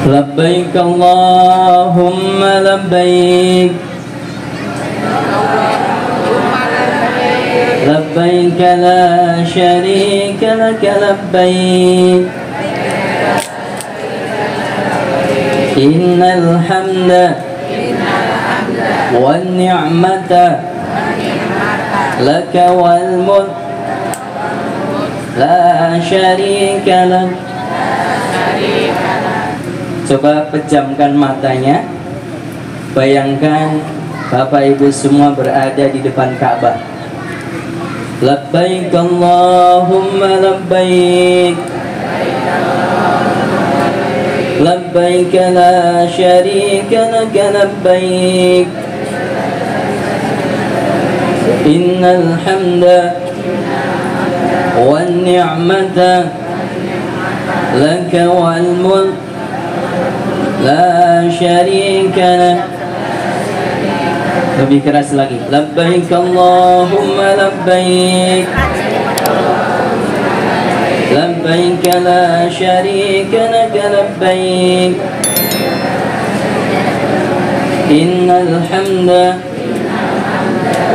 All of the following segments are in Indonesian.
Labbaik Allahumma labbaik. Labbaik la syarika laka labbaik. Innal hamda wan ni'mata laka wal mulk la syarika lak. Coba pejamkan matanya. Bayangkan Bapak Ibu semua berada di depan Ka'bah. Labbaik Allahumma labbaik. Labbaik la syarika laka labbaik. Innal hamda wan ni'mata laka wal mulk la syarika lak. Lebih keras lagi. Labbaik Allahumma labbaik. Labbaik la syarika laka labbaik. Innal hamda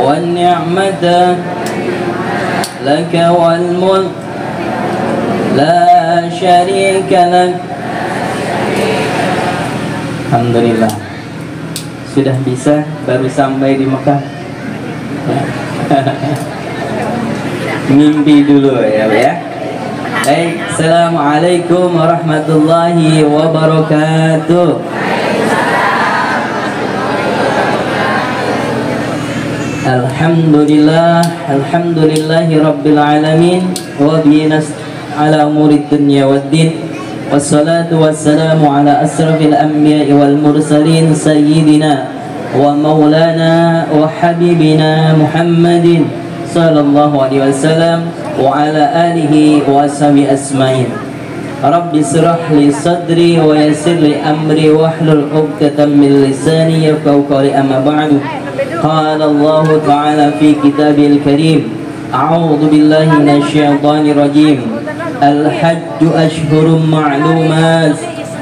wan ni'mata laka wal mulk la syarika lak. Alhamdulillah, sudah bisa, baru sampai di Mekah. Mimpi dulu ya. Baik, assalamualaikum warahmatullahi wabarakatuh. Alhamdulillah, alhamdulillahi rabbil alamin. Wa bihi ala umurid dunya waddin. Wassalatu wassalamu ala asrafil anbiya'i wal mursalin sayyidina wa maulana wa habibina Muhammadin sallallahu alaihi wasallam wa ala alihi wa ashabihi asma'in. Rabbi shrah li sadri wa yassir li amri wahlul 'uqdatam min lisani yafqahu qawli. Amma ba'du. Qala Allah ta'ala fi kitabil karim. A'udzu billahi minasyaitonir rajim. Al-hajju ashhurun ma'lumat,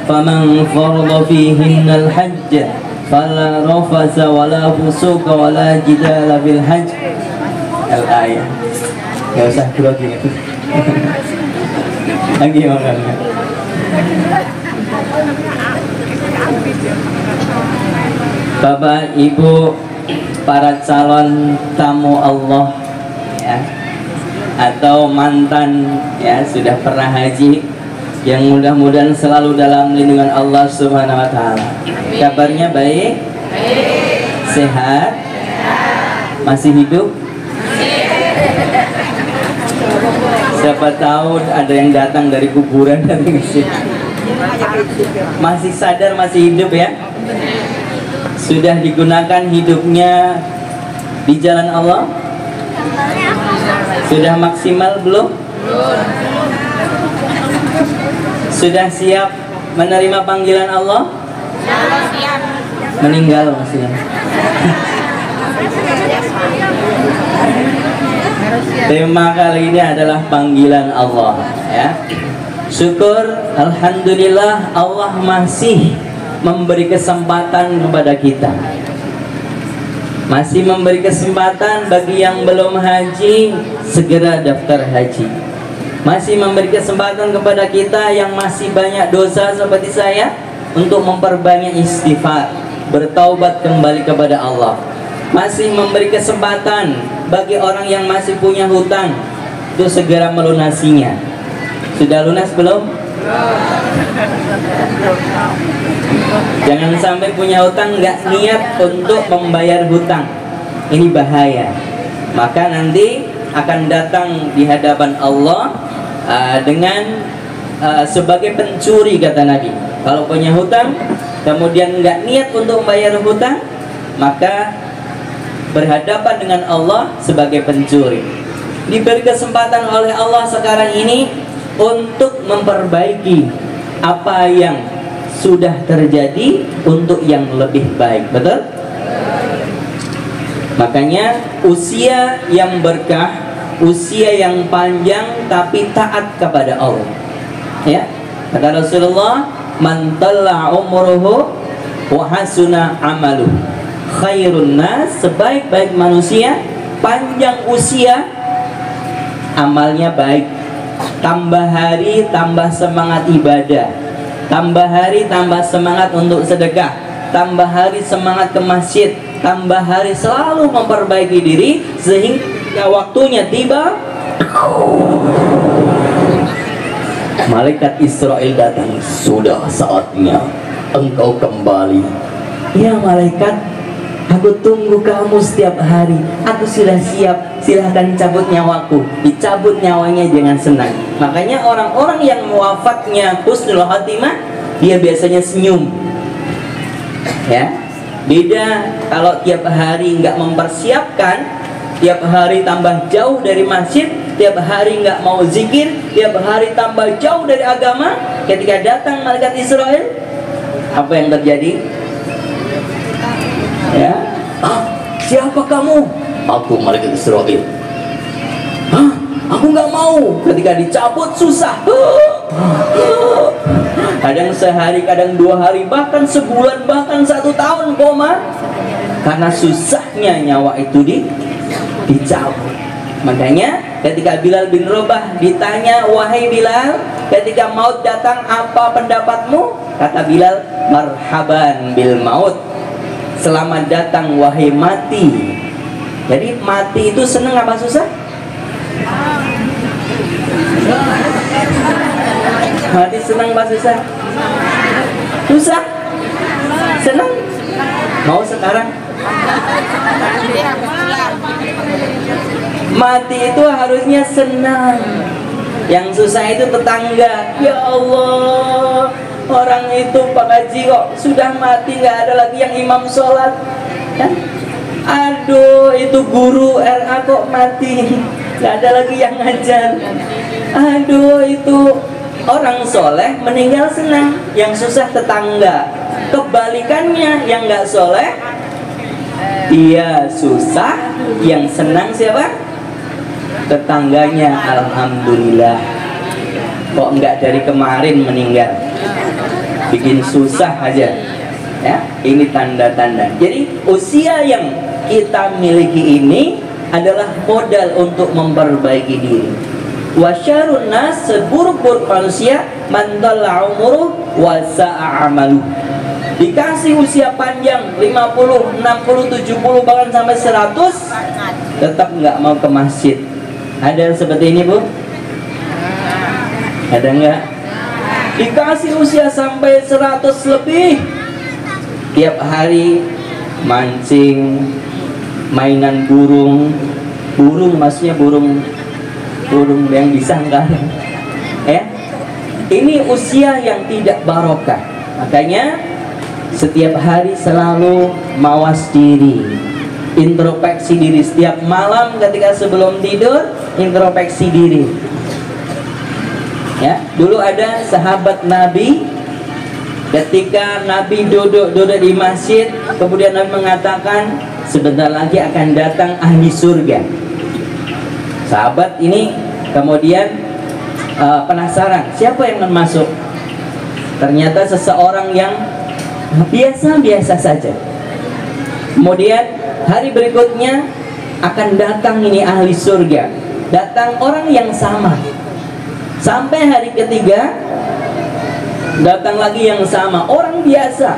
faman farada fihinna al-hajj fala rafasa wala fusuqa wala jidala fil hajj. Al-ayah. Gak usah grogi itu. Lagi makanya. Bapak, Ibu, para calon tamu Allah ya, atau mantan ya sudah pernah haji, yang mudah-mudahan selalu dalam lindungan Allah Subhanahu wa taala. Kabarnya baik? Sehat? Masih hidup? Siapa tahu ada yang datang dari kuburan dan masih sadar, masih hidup ya. Sudah digunakan hidupnya di jalan Allah? Sudah maksimal belum? Sudah siap menerima panggilan Allah? Siap. Meninggal maksudnya. Tema kali ini adalah panggilan Allah ya. Syukur, alhamdulillah Allah masih memberi kesempatan kepada kita. Masih memberi kesempatan bagi yang belum haji, segera daftar haji. Masih memberi kesempatan kepada kita yang masih banyak dosa seperti saya untuk memperbanyak istighfar, bertaubat kembali kepada Allah. Masih memberi kesempatan bagi orang yang masih punya hutang untuk segera melunasinya. Sudah lunas belum? Jangan sampai punya hutang nggak niat untuk membayar hutang. Ini bahaya. Maka nanti akan datang di hadapan Allah dengan sebagai pencuri, kata Nabi. Kalau punya hutang kemudian nggak niat untuk membayar hutang, maka berhadapan dengan Allah sebagai pencuri. Diberi kesempatan oleh Allah sekarang ini untuk memperbaiki apa yang sudah terjadi untuk yang lebih baik. Betul? Makanya usia yang berkah, usia yang panjang tapi taat kepada Allah. Ya, kata Rasulullah, man talla umruhu wa hasuna amaluh. Khairun nas, sebaik-baik manusia, panjang usia, amalnya baik. Tambah hari tambah semangat ibadah, tambah hari tambah semangat untuk sedekah, tambah hari semangat ke masjid, tambah hari selalu memperbaiki diri, sehingga waktunya tiba, malaikat Israel datang. Sudah saatnya engkau kembali. Ya malaikat, aku tunggu kamu setiap hari. Aku sudah siap. Silahkan cabut nyawaku. Dicabut nyawanya dengan senang. Makanya orang-orang yang wafatnya husnul khatimah, dia biasanya senyum. Ya, beda kalau tiap hari nggak mempersiapkan, tiap hari tambah jauh dari masjid, tiap hari nggak mau zikir, tiap hari tambah jauh dari agama. Ketika datang malaikat Israel, apa yang terjadi? Ya, siapa kamu? Aku malaikat Israel. Aku nggak mau. Ketika dicabut susah. Kadang sehari, kadang 2 hari, bahkan sebulan, bahkan 1 tahun koma. Karena susahnya nyawa itu dicabut. Makanya ketika Bilal bin Rabah ditanya, wahai Bilal, ketika maut datang apa pendapatmu? Kata Bilal, marhaban bil maut. Selamat datang wahai mati. Jadi mati itu senang apa susah? Mati senang apa susah? Susah? Senang? Mau sekarang? Mati itu harusnya senang. Yang susah itu tetangga. Ya Allah, orang itu Pak Haji kok sudah mati, nggak ada lagi yang imam sholat, kan? Aduh, itu guru RA kok mati, nggak ada lagi yang ngajar. Aduh, itu orang soleh meninggal senang. Yang susah tetangga. Kebalikannya, yang nggak soleh dia susah, yang senang siapa? Tetangganya. Alhamdulillah, kok nggak dari kemarin meninggal, bikin susah aja. Ya, ini tanda-tanda. Jadi usia yang kita miliki ini adalah modal untuk memperbaiki diri. Wasyarun nas, seburuk-buruk manusia, man dhalla umruh wa sa'a amaluh. Dikasih usia panjang 50, 60, 70, bahkan sampai 100, tetap nggak mau ke masjid. Ada yang seperti ini, Bu? Ada nggak? Dikasih usia sampai 100 lebih, tiap hari mancing, mainan burung maksudnya burung yang disangkar. Ya, ini usia yang tidak barokah. Makanya setiap hari selalu mawas diri, introspeksi diri. Setiap malam ketika sebelum tidur, introspeksi diri. Ya, dulu ada sahabat Nabi, ketika Nabi duduk di masjid, kemudian Nabi mengatakan, sebentar lagi akan datang ahli surga. Sahabat ini kemudian penasaran, siapa yang akan masuk? Ternyata seseorang yang biasa-biasa saja. Kemudian hari berikutnya akan datang ini ahli surga, datang orang yang sama. Sampai hari ketiga datang lagi yang sama, orang biasa.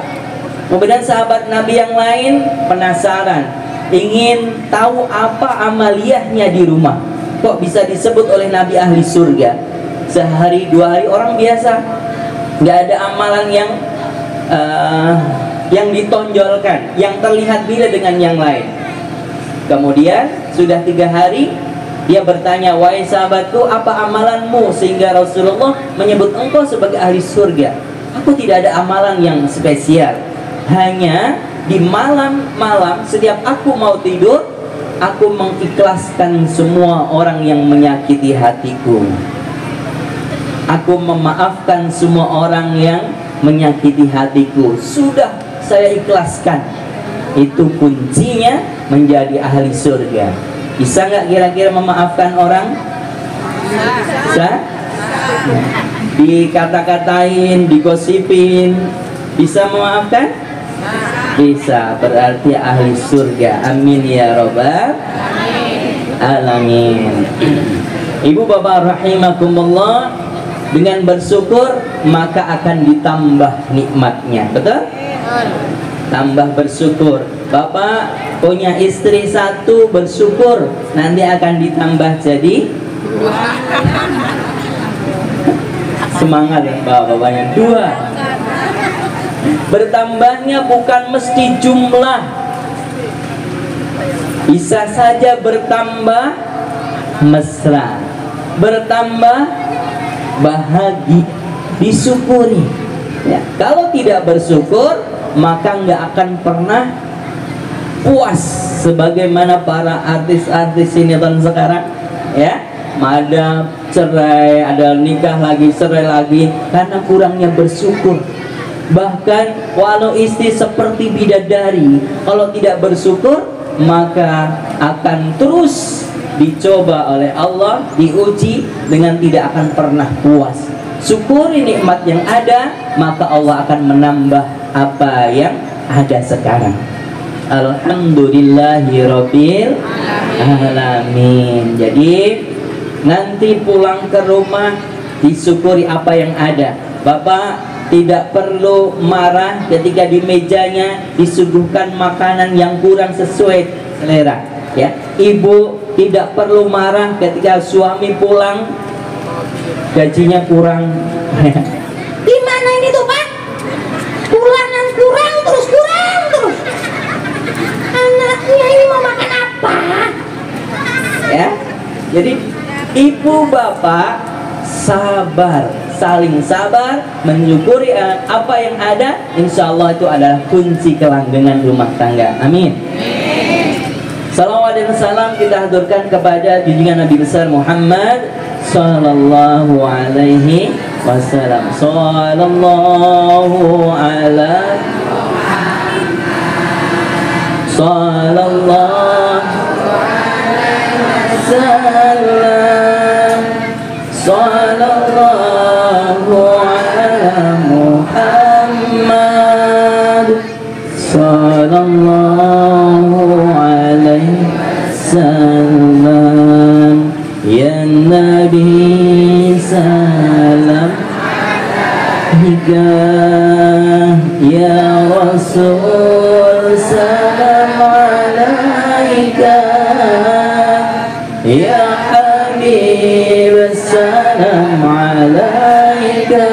Kemudian sahabat Nabi yang lain penasaran, ingin tahu apa amaliyahnya di rumah, kok bisa disebut oleh Nabi ahli surga. Sehari 2 hari orang biasa, nggak ada amalan yang ditonjolkan, yang terlihat beda dengan yang lain. Kemudian sudah 3 hari dia bertanya, wahai sahabatku, apa amalanmu sehingga Rasulullah menyebut engkau sebagai ahli surga? Aku tidak ada amalan yang spesial, hanya di malam-malam setiap aku mau tidur, aku mengikhlaskan semua orang yang menyakiti hatiku. Aku memaafkan semua orang yang menyakiti hatiku. Sudah saya ikhlaskan. Itu kuncinya menjadi ahli surga. Bisa nggak kira-kira memaafkan orang? Bisa? dikata-katain, digosipin, bisa memaafkan? Bisa, berarti ahli surga. Amin ya robbal alamin. Ibu bapak rahimakumullah, dengan bersyukur maka akan ditambah nikmatnya. Betul? Tambah bersyukur. Bapak punya istri satu, bersyukur, nanti akan ditambah jadi semangat ya bapak-bapaknya, 2. Bertambahnya bukan mesti jumlah, bisa saja bertambah mesra, bertambah bahagia, disyukuri ya. Kalau tidak bersyukur maka nggak akan pernah puas, sebagaimana para artis-artis sinetron sekarang ya, ada cerai, ada nikah lagi, cerai lagi, karena kurangnya bersyukur. Bahkan walau istri seperti bidadari, kalau tidak bersyukur maka akan terus dicoba oleh Allah, diuji dengan tidak akan pernah puas. Syukuri nikmat yang ada, maka Allah akan menambah apa yang ada sekarang. Alhamdulillahirabbil alamin. Jadi nanti pulang ke rumah disyukuri apa yang ada. Bapak tidak perlu marah ketika di mejanya disuguhkan makanan yang kurang sesuai selera ya. Ibu tidak perlu marah ketika suami pulang gajinya kurang. Gimana ini tuh Pak? Bulanan kurang terus. Anaknya ini mau makan apa? Ya, jadi ibu bapak sabar, saling sabar, mensyukuri apa yang ada. Insya Allah itu adalah kunci kelanggengan rumah tangga. Amin. Salawat dan salam kita haturkan kepada junjungan Nabi besar Muhammad sallallahu alaihi wasallam. Sallallahu ala sallallahu wasallam. Sallallahu ala Muhammad sallallahu alaihi wasallam. Ya Nabi salam alaika, ya Rasul salam alaika, ya Habib salam alaika,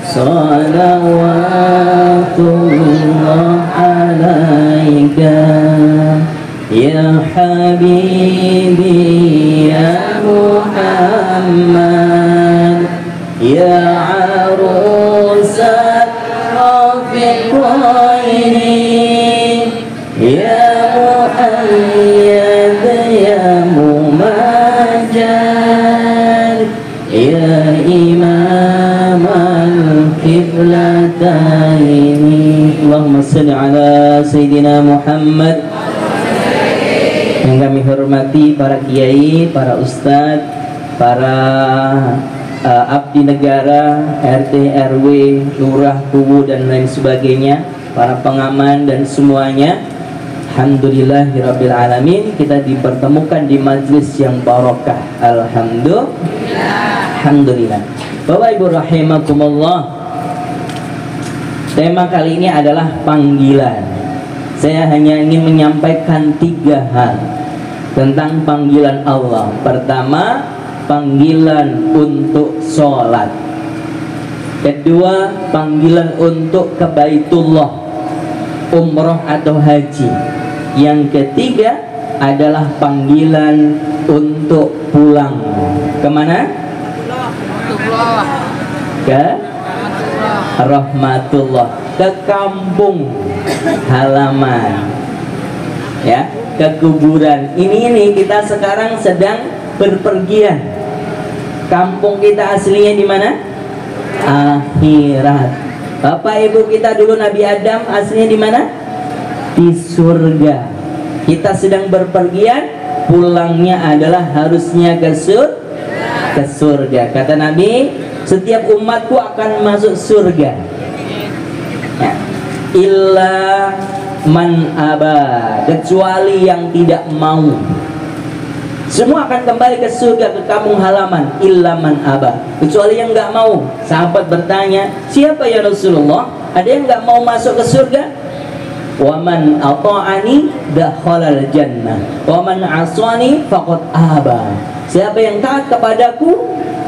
salawatullah alaika, ya Habibi ya Muhammad, ya arusat rafiqaini, ya muayyad ya mumajjad, ya imam al-qiblataini. Allahumma salli ala Sayyidina Muhammad. Yang kami hormati para kiai, para ustadz, para abdi negara, RT, RW, lurah, kubu dan lain sebagainya, para pengaman dan semuanya. Alhamdulillahirabbil alamin, kita dipertemukan di majelis yang barokah. Alhamdulillah. Bapak Ibu rahimakumullah, tema kali ini adalah panggilan. Saya hanya ingin menyampaikan 3 hal tentang panggilan Allah. Pertama, panggilan untuk sholat. Kedua, panggilan untuk ke Baitullah, umroh atau haji. Yang ketiga adalah panggilan untuk pulang. Kemana? Ke rahmatullah, ke kampung halaman ya, ke kuburan. Ini kita sekarang sedang berpergian. Kampung kita aslinya di mana? Akhirat. Bapak ibu kita dulu Nabi Adam aslinya di mana? Di surga. Kita sedang berpergian, pulangnya adalah harusnya ke surga. ke surga. Kata Nabi, setiap umatku akan masuk surga, ya, illa man aba, kecuali yang tidak mau. Semua akan kembali ke surga, ke kampung halaman, illa man aba, kecuali yang nggak mau. Sahabat bertanya, siapa ya Rasulullah? Ada yang nggak mau masuk ke surga? Wa man ata'ani dakhalal jannah wa man 'asani faqad aba. Siapa yang taat kepadaku,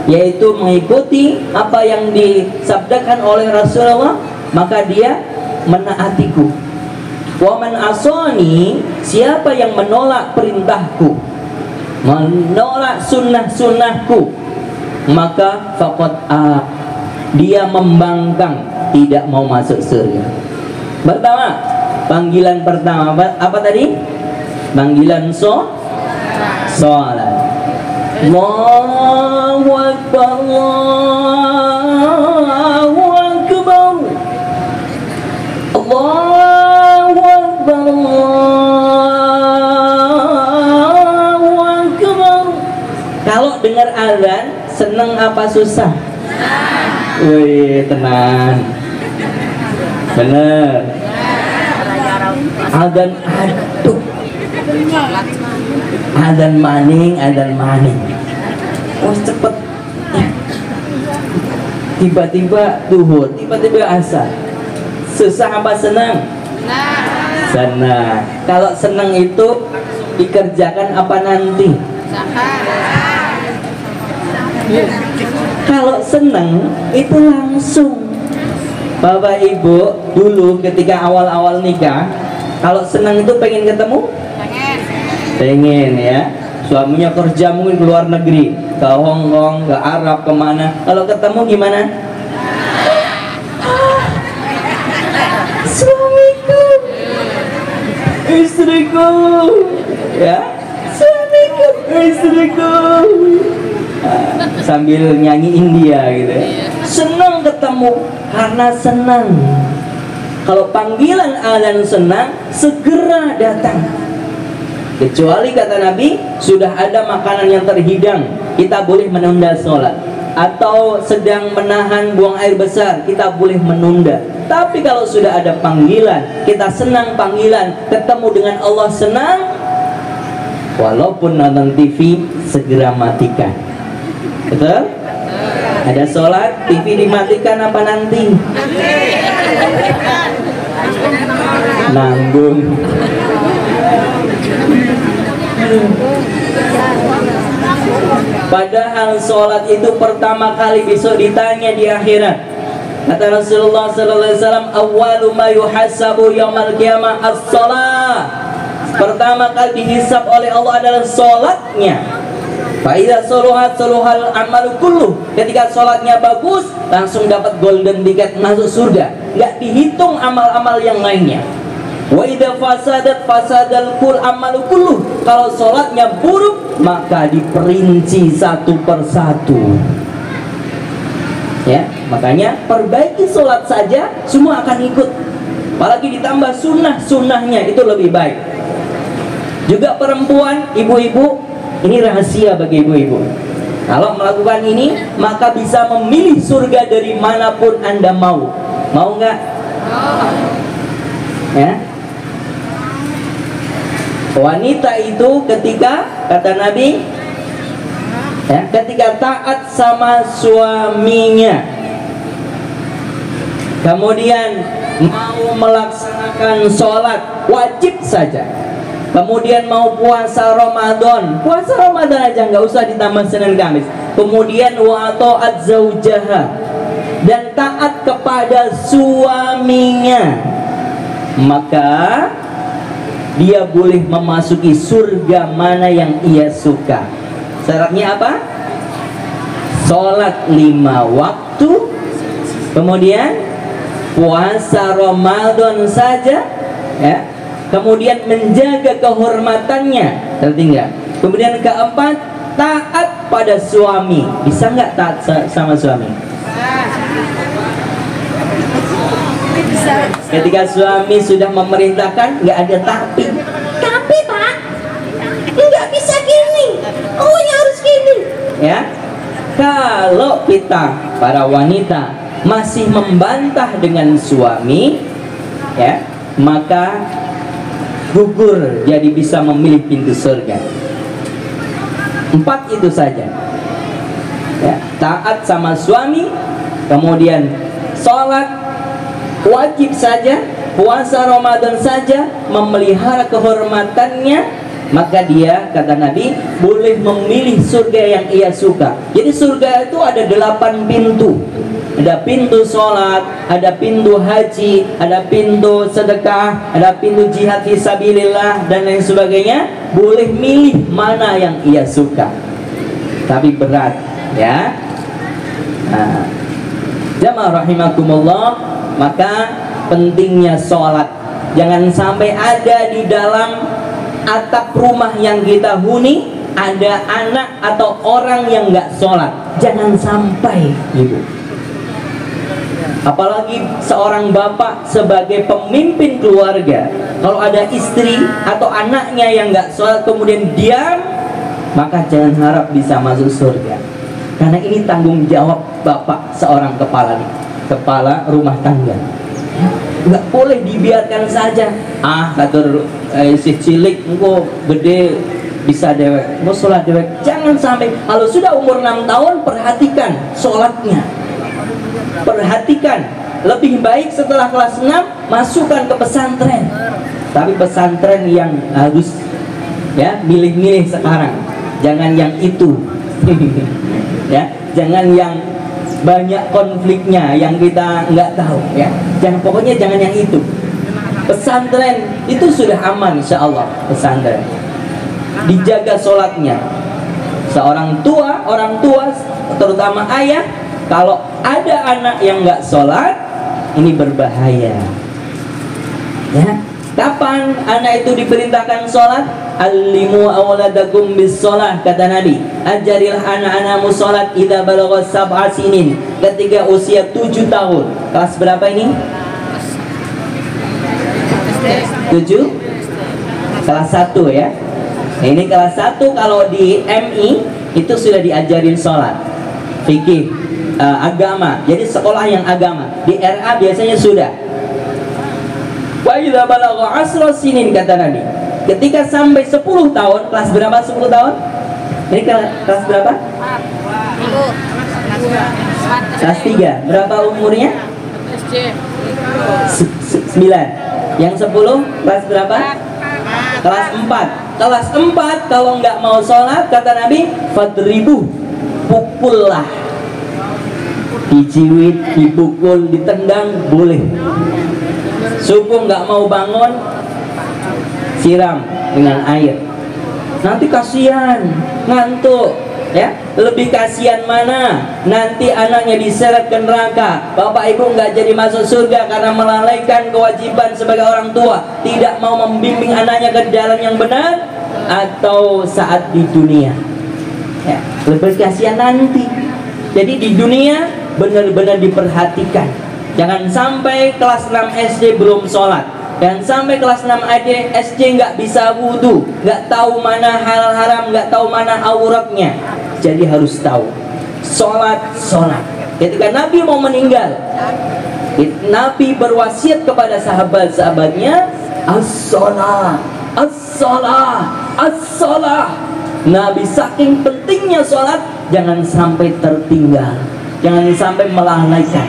yaitu mengikuti apa yang disabdakan oleh Rasulullah, maka dia menaatiku. Wa man 'asani, siapa yang menolak perintahku, menolak sunnah-sunnahku, maka faqad aba, dia membangkang, tidak mau masuk surga. Pertama, panggilan pertama apa tadi? Panggilan salat. Allahu Akbar, Allahu Akbar, Allahu Akbar, Allahu Akbar. Kalau dengar azan, seneng apa susah? Wih, tenang. Bener. Azan aduh. Azan maning. Oh cepet. Tiba-tiba duhur, tiba-tiba asar. Susah apa senang? Senang. Kalau senang itu dikerjakan apa nanti? Kalau senang itu langsung. Bapak Ibu dulu ketika awal-awal nikah, kalau senang itu pengen ketemu? Pengen ya. Suaminya kerja mungkin ke luar negeri, ke Hong Kong, ke Arab, kemana. Kalau ketemu gimana? Suamiku, istriku, ya, suamiku, istriku. Sambil nyanyi India gitu ya. Senang ketemu karena senang. Kalau panggilan azan senang, segera datang. Kecuali kata Nabi, sudah ada makanan yang terhidang, kita boleh menunda sholat. Atau sedang menahan buang air besar, kita boleh menunda. Tapi kalau sudah ada panggilan, kita senang panggilan, ketemu dengan Allah senang, walaupun nonton TV, segera matikan. Betul? Ada sholat, TV dimatikan apa nanti? Nanggung. Padahal sholat itu pertama kali besok ditanya di akhirat. Kata Rasulullah SAW, awwalu ma yuhasabu yaumal qiyamah as-shalah. Pertama kali dihisab oleh Allah adalah sholatnya. Faiza soluhat soluhal amalu kulluh. Ketika sholatnya bagus, langsung dapat golden ticket masuk surga. Nggak dihitung amal-amal yang lainnya. Wa idza fasadat fasadal kul amalu kulluh. Kalau sholatnya buruk, maka diperinci satu persatu. Ya, makanya perbaiki sholat saja, semua akan ikut. Apalagi ditambah sunnahnya itu lebih baik. Juga perempuan, ibu-ibu, ini rahasia bagi ibu-ibu. Kalau melakukan ini, maka bisa memilih surga dari manapun Anda mau. Mau nggak? Ya. Wanita itu ketika, kata Nabi, ya, ketika taat sama suaminya, kemudian mau melaksanakan sholat wajib saja, kemudian mau puasa Ramadan aja, nggak usah ditambah Senin Kamis, kemudian wa ta'at zaujaha, dan taat kepada suaminya, maka dia boleh memasuki surga mana yang ia suka. Syaratnya apa? Sholat 5 waktu, kemudian puasa Ramadan saja, ya, kemudian menjaga kehormatannya, tertinggal. Kemudian keempat, taat pada suami. Bisa nggak taat sama suami? Ketika suami sudah memerintahkan, nggak ada tapi. Tapi Pak, nggak bisa gini, pokoknya harus gini. Ya, kalau kita para wanita masih membantah dengan suami, ya, maka gugur jadi bisa memilih pintu surga. 4 itu saja, ya, taat sama suami, kemudian sholat wajib saja, puasa Ramadan saja, memelihara kehormatannya, maka dia, kata Nabi, boleh memilih surga yang ia suka. Jadi surga itu ada 8 pintu. Ada pintu sholat, ada pintu haji, ada pintu sedekah, ada pintu jihad fisabilillah, dan lain sebagainya. Boleh milih mana yang ia suka. Tapi berat, ya. Nah, jamaah rahimakumullah, maka pentingnya sholat. Jangan sampai ada di dalam atap rumah yang kita huni ada anak atau orang yang nggak sholat. Jangan sampai, ibu. Apalagi seorang bapak sebagai pemimpin keluarga, kalau ada istri atau anaknya yang nggak sholat kemudian diam, maka jangan harap bisa masuk surga. Karena ini tanggung jawab bapak seorang kepala rumah tangga. Nggak boleh dibiarkan saja. Katur si cilik engko gede bisa dewek, mau sholat dewek. Jangan sampai. Kalau sudah umur 6 tahun, perhatikan sholatnya. Perhatikan, lebih baik setelah kelas 6 masukkan ke pesantren. Tapi pesantren yang harus, ya, milih-milih sekarang. Jangan yang itu. Ya, jangan yang banyak konfliknya yang kita nggak tahu, ya. Pokoknya jangan yang itu. Pesantren itu sudah aman, insya Allah. Pesantren dijaga sholatnya. Seorang tua, orang tua, terutama ayah, kalau ada anak yang nggak sholat, ini berbahaya. Ya, kapan anak itu diperintahkan sholat? Alimu awladakum bis sholah, kata Nabi. Ajarilah anak-anakmu sholat idza balagha sab'a sinin, ketika usia 7 tahun. Kelas berapa ini? 7? Kelas 1, ya. Ini kelas 1. Kalau di MI itu sudah diajarin sholat, fikih, agama. Jadi sekolah yang agama. Di RA biasanya sudah. Wa idza balagha 10 sinin, kata Nabi, ketika sampai 10 tahun. Kelas berapa 10 tahun? Ini kelas berapa? Kelas 3. Berapa umurnya? 9. Yang 10 kelas berapa? Kelas 4. Kelas 4 kalau nggak mau sholat, kata Nabi, fadribu, pukullah. Dijiwit, dipukul, ditendang, boleh. Subuh nggak mau bangun, siram dengan air. Nanti kasihan, ngantuk, ya. Lebih kasihan mana? Nanti anaknya diseret ke neraka. Bapak ibu nggak jadi masuk surga karena melalaikan kewajiban sebagai orang tua, tidak mau membimbing anaknya ke jalan yang benar, atau saat di dunia, ya, lebih kasihan nanti. Jadi di dunia benar-benar diperhatikan. Jangan sampai kelas 6 SD belum sholat. Jangan sampai kelas 6 SD nggak bisa wudhu, nggak tahu mana halal haram, nggak tahu mana auratnya. Jadi harus tahu. Sholat. Ketika Nabi mau meninggal, Nabi berwasiat kepada sahabat-sahabatnya, as-sholah. Nabi saking pentingnya sholat, jangan sampai tertinggal, jangan sampai melalaikan.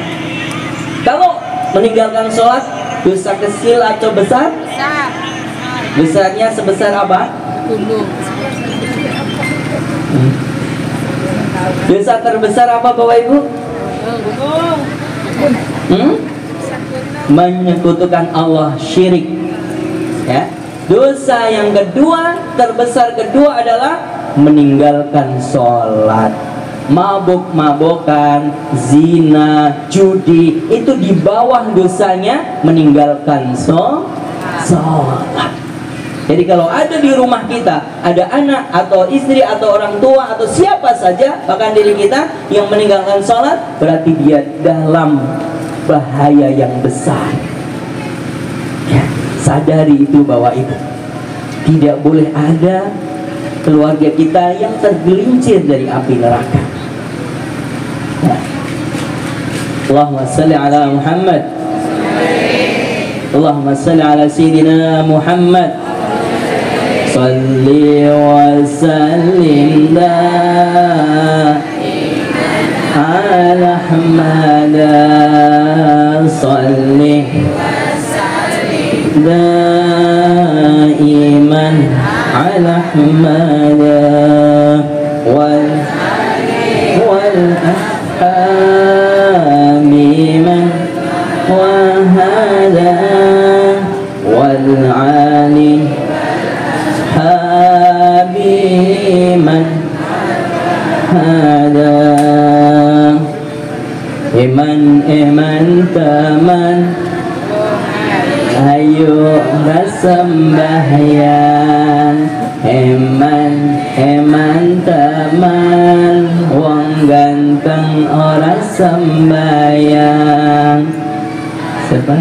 Kalau meninggalkan sholat, dosa kecil atau besar? Besarnya sebesar apa? Dosa terbesar apa Bapak Ibu? Menyekutukan Allah, syirik, ya. Dosa yang kedua, terbesar kedua adalah meninggalkan sholat. Mabuk-mabukan, zina, judi, itu di bawah dosanya meninggalkan sholat. Jadi kalau ada di rumah kita, ada anak atau istri atau orang tua atau siapa saja, bahkan diri kita yang meninggalkan sholat, berarti dia dalam bahaya yang besar. Ya, sadari itu Bapak Ibu. Tidak boleh ada keluarga kita yang tergelincir dari api neraka. Allahumma salli ala Muhammad. Allahumma salli ala Sayyidina Muhammad. Salli wa sallim ala Ahmad. Salli daiman ala Ahmad wal hamiman wa hada wal ali habiman hada iman taman ayo sembahyang eman taman wong ganteng ora sembahyang. Siapa?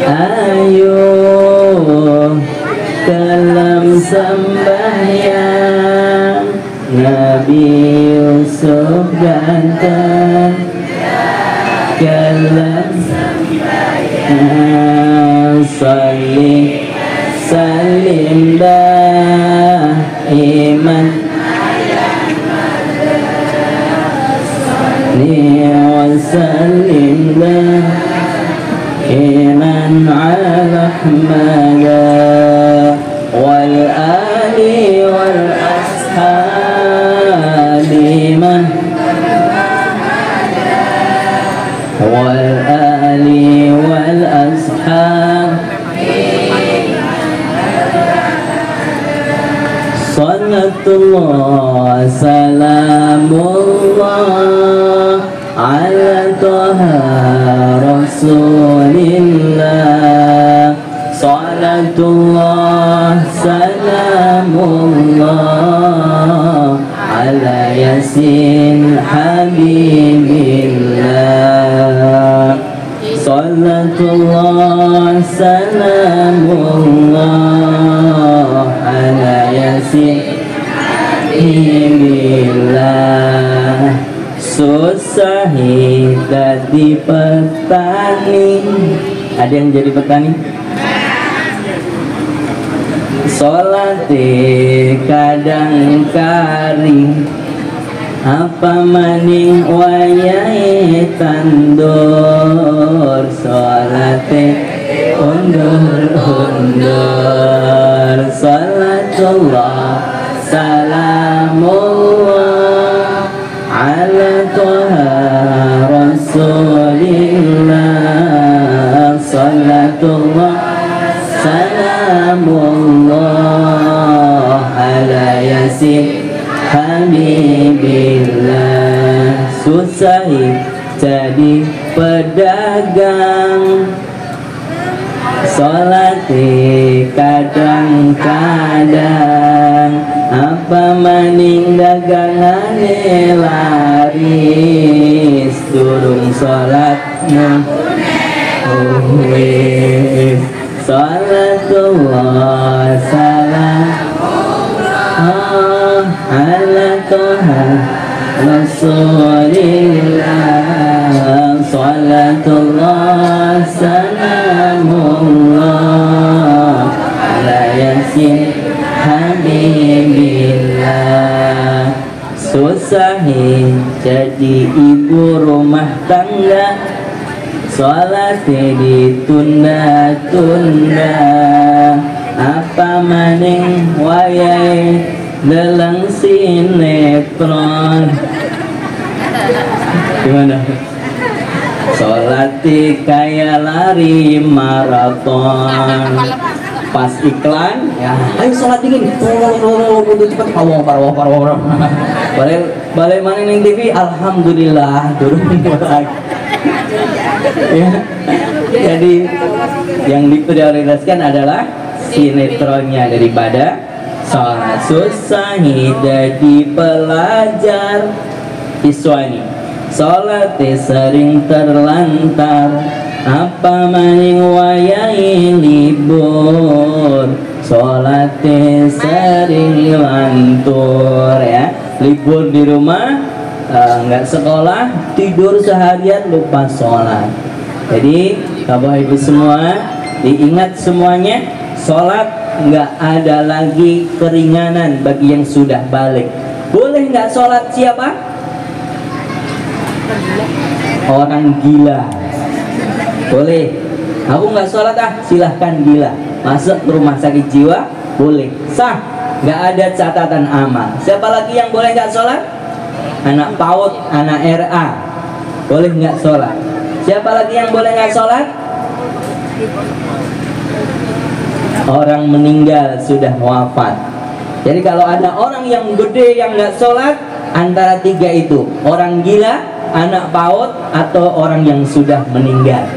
Ayo dalam sembahyang Nabi Yusuf ganteng dalam sembahyang. Salli salim daiman wa salim daiman ala Ahmad wal ali wal ashabi man wal ali wal ashab. Salatullah salamullah ala Taha Rasulillah. Salatullah salamullah ala Yasin Habibillah. Salatullah salamullah ala Yasin Habibillah. Susah jadi petani. Ada yang jadi petani? Solate kadang kari apa maning wayahe tandur. Solate undur-undur. Salatullah salamullah ala Taha Rasulillah. Salatullah salamullah ala Yasin Habibillah. Susah jadi pedagang. Solati kadang-kadang apa maning dagangane laris. Durung sholatnya Salatullah salamullah ala Taha Rasulillah. Salatullah salamullah ala Yasin Habibillah. Susah jadi ibu rumah tangga. Sholatnya ditunda-tunda apa maning wayai dalam sinetron. Gimana? Sholatnya kayak lari maraton. Pas iklan, ya, ayo sholat dingin. Udah cepet parwah. Balik mana ning TV? Alhamdulillah, turun lagi. Ya. Jadi yang diprioritaskan adalah sinetronnya daripada sholat. Susah jadi pelajar iswani. Sholat sering terlantar apa maning wayahe libur. Sholat sering lantur ya. Libur di rumah nggak sekolah, tidur seharian, lupa sholat. Jadi Bapak Ibu semua diingat semuanya, sholat nggak ada lagi keringanan bagi yang sudah balik. Boleh nggak sholat siapa? Orang gila. Boleh. Aku nggak sholat silahkan gila. Masuk ke rumah sakit jiwa, boleh, sah, nggak ada catatan amal. Siapa lagi yang boleh nggak sholat? Anak PAUD, anak RA, boleh nggak sholat. Siapa lagi yang boleh nggak sholat? Orang meninggal sudah wafat. Jadi kalau ada orang yang gede yang nggak sholat, antara tiga itu, orang gila, anak PAUD, atau orang yang sudah meninggal.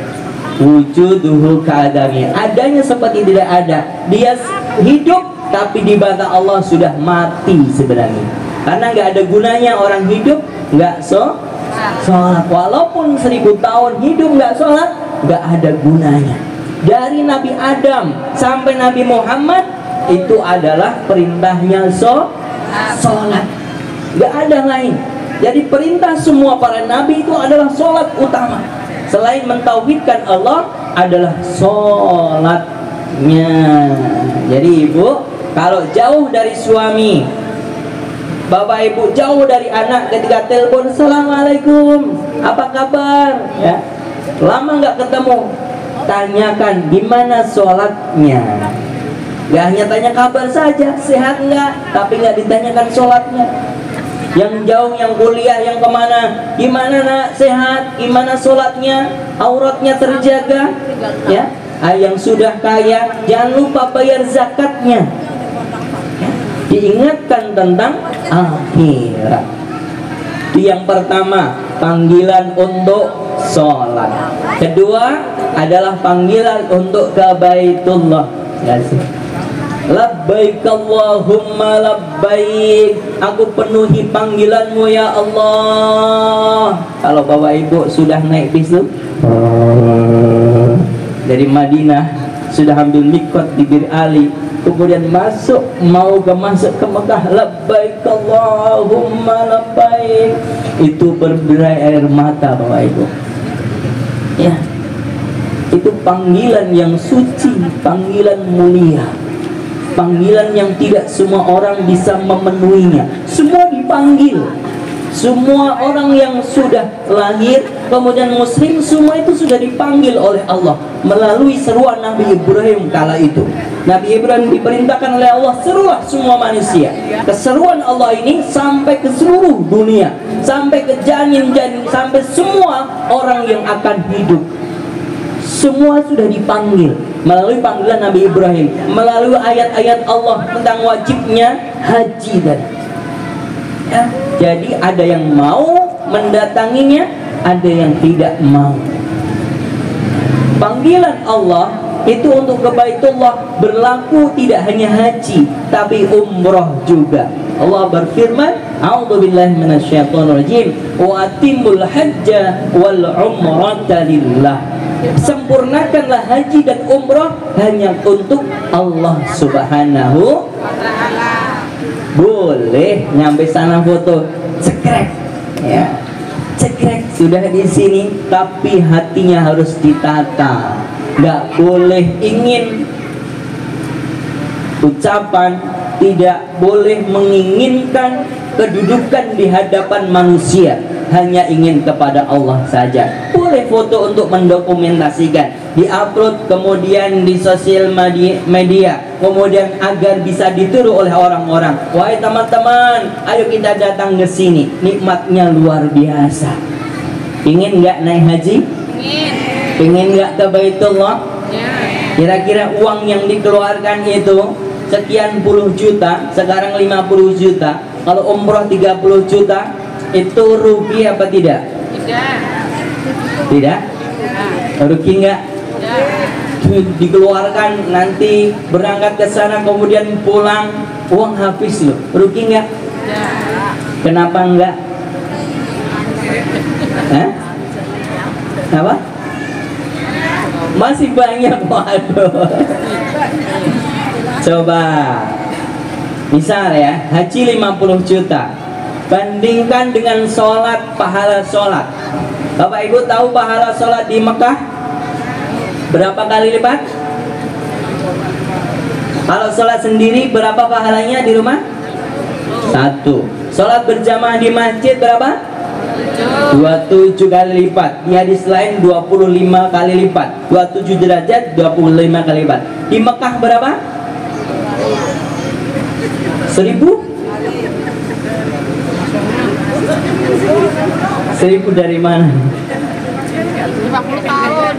Wujuduhu keadaannya, adanya seperti tidak ada. Dia hidup tapi di mata Allah sudah mati sebenarnya. Karena nggak ada gunanya orang hidup nggak sholat. Walaupun 1000 tahun hidup nggak sholat, nggak ada gunanya. Dari Nabi Adam sampai Nabi Muhammad itu adalah perintahnya sholat. Nggak ada lain. Jadi perintah semua para nabi itu adalah sholat utama. Selain mentauhidkan Allah adalah sholatnya. Jadi ibu, kalau jauh dari suami, bapak ibu jauh dari anak, ketika telepon, assalamualaikum, apa kabar? Ya, lama nggak ketemu, tanyakan gimana sholatnya. Gak hanya tanya kabar saja, sehat nggak, tapi nggak ditanyakan sholatnya. Yang jauh, yang kuliah, yang kemana, gimana nak, sehat, gimana sholatnya, auratnya terjaga, ya. Yang sudah kaya, jangan lupa bayar zakatnya, ya. Diingatkan tentang akhirat. Itu yang pertama, panggilan untuk sholat. Kedua adalah panggilan untuk ke Baitullah. Ya sih. Labbaik Allahumma labbaik, aku penuhi panggilanmu ya Allah. Kalau bapak ibu sudah naik bis tuh dari Madinah, sudah ambil mikot di Bir Ali, kemudian masuk ke Mekah, labbaik Allahumma labbaik, itu berberai air mata bapak ibu. Ya, itu panggilan yang suci, panggilan mulia, panggilan yang tidak semua orang bisa memenuhinya. Semua dipanggil, semua orang yang sudah lahir kemudian muslim, semua itu sudah dipanggil oleh Allah melalui seruan Nabi Ibrahim kala itu. Nabi Ibrahim diperintahkan oleh Allah, serulah semua manusia. Keseruan Allah ini sampai ke seluruh dunia, sampai ke janin-janin, sampai semua orang yang akan hidup. Semua sudah dipanggil melalui panggilan Nabi Ibrahim, melalui ayat-ayat Allah tentang wajibnya haji tadi. Ya, jadi ada yang mau mendatanginya, ada yang tidak mau. Panggilan Allah itu untuk ke Baitullah berlaku tidak hanya haji, tapi umroh juga. Allah berfirman, a'udzubillahi minasyaitonirrajim, wa atimul hajja wal umrata lillah. Sempurnakanlah haji dan umrah hanya untuk Allah Subhanahu wa ta'ala. Boleh nyampe sana foto cekrek, ya, cekrek sudah di sini, tapi hatinya harus ditata. Nggak boleh ingin ucapan, tidak boleh menginginkan kedudukan di hadapan manusia, hanya ingin kepada Allah saja. Boleh foto untuk mendokumentasikan, diupload kemudian di sosial media, kemudian agar bisa ditiru oleh orang-orang. Wahai teman-teman, ayo kita datang ke sini, nikmatnya luar biasa. Ingin nggak naik haji? Ingin nggak ke Baitullah? Kira-kira uang yang dikeluarkan itu sekian puluh juta, sekarang 50 juta. Kalau umroh 30 juta, itu rugi apa tidak? Tidak? Rugi nggak? Dikeluarkan, nanti berangkat ke sana kemudian pulang, uang habis loh. Rugi nggak? Kenapa enggak? Hah? Apa? Masih banyak, waduh. Coba misal ya, haji 50 juta, Bandingkan dengan sholat, pahala sholat. Bapak Ibu tahu pahala sholat di Mekah berapa kali lipat? Kalau sholat sendiri berapa pahalanya di rumah? 1. Sholat berjamaah di masjid berapa? 27 kali lipat. Di hadis lain 25 kali lipat. 27 derajat 25 kali lipat. Di Mekah berapa? 1000? 1000 dari mana? 50 tahun.